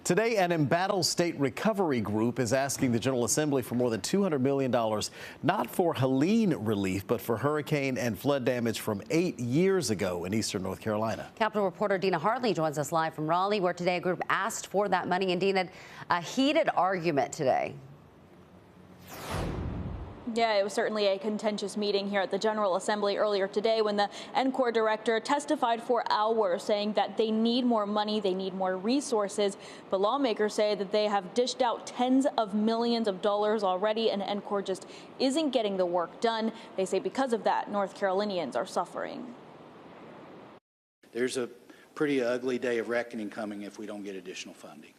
Today, an embattled state recovery group is asking the General Assembly for more than $200 million, not for Helene relief, but for hurricane and flood damage from 8 years ago in eastern North Carolina. Capitol reporter Dina Hartley joins us live from Raleigh, where today a group asked for that money. And Dina, a heated argument today. Yeah, it was certainly a contentious meeting here at the General Assembly earlier today when the NCORR director testified for hours saying that they need more money, they need more resources. But lawmakers say that they have dished out tens of millions of dollars already, and NCORR just isn't getting the work done. They say because of that, North Carolinians are suffering. There's a pretty ugly day of reckoning coming if we don't get additional funding.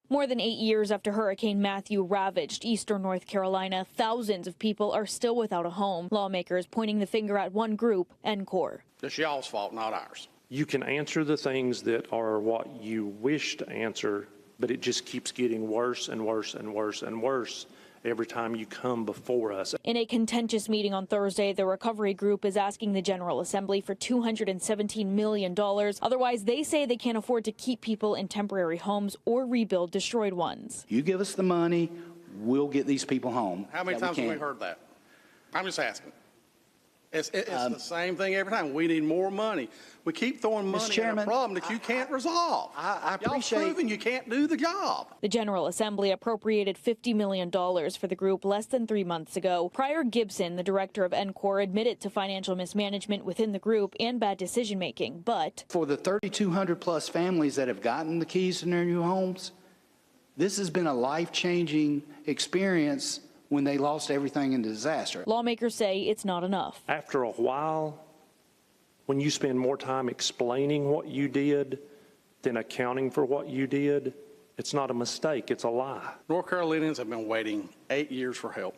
More than 8 years after Hurricane Matthew ravaged eastern North Carolina, thousands of people are still without a home. Lawmakers pointing the finger at one group, NCORR. It's y'all's fault, not ours. You can answer the things that are what you wish to answer, but it just keeps getting worse and worse and worse and worse every time you come before us. In a contentious meeting on Thursday, the recovery group is asking the General Assembly for $217 million. Otherwise, they say they can't afford to keep people in temporary homes or rebuild destroyed ones. You give us the money, we'll get these people home. How many times have we heard that? I'm just asking. It's the same thing every time. We need more money. We keep throwing money at a problem that you can't resolve. I appreciate. Y'all proven you can't do the job. The General Assembly appropriated $50 million for the group less than 3 months ago. Pryor Gibson, the director of NCORR, admitted to financial mismanagement within the group and bad decision making, but For the 3,200 plus families that have gotten the keys to their new homes, this has been a life-changing experience when they lost everything in the disaster. Lawmakers say it's not enough. After a while, when you spend more time explaining what you did than accounting for what you did, it's not a mistake, it's a lie. North Carolinians have been waiting 8 years for help.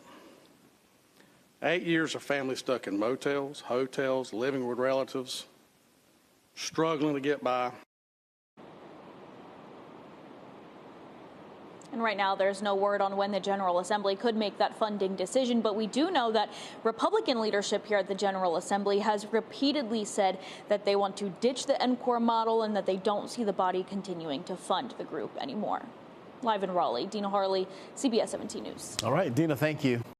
8 years of families stuck in motels, hotels, living with relatives, struggling to get by. And right now, there's no word on when the General Assembly could make that funding decision. But we do know that Republican leadership here at the General Assembly has repeatedly said that they want to ditch the NCORR model and that they don't see the body continuing to fund the group anymore. Live in Raleigh, Dina Hartley, CBS 17 News. All right, Dina, thank you.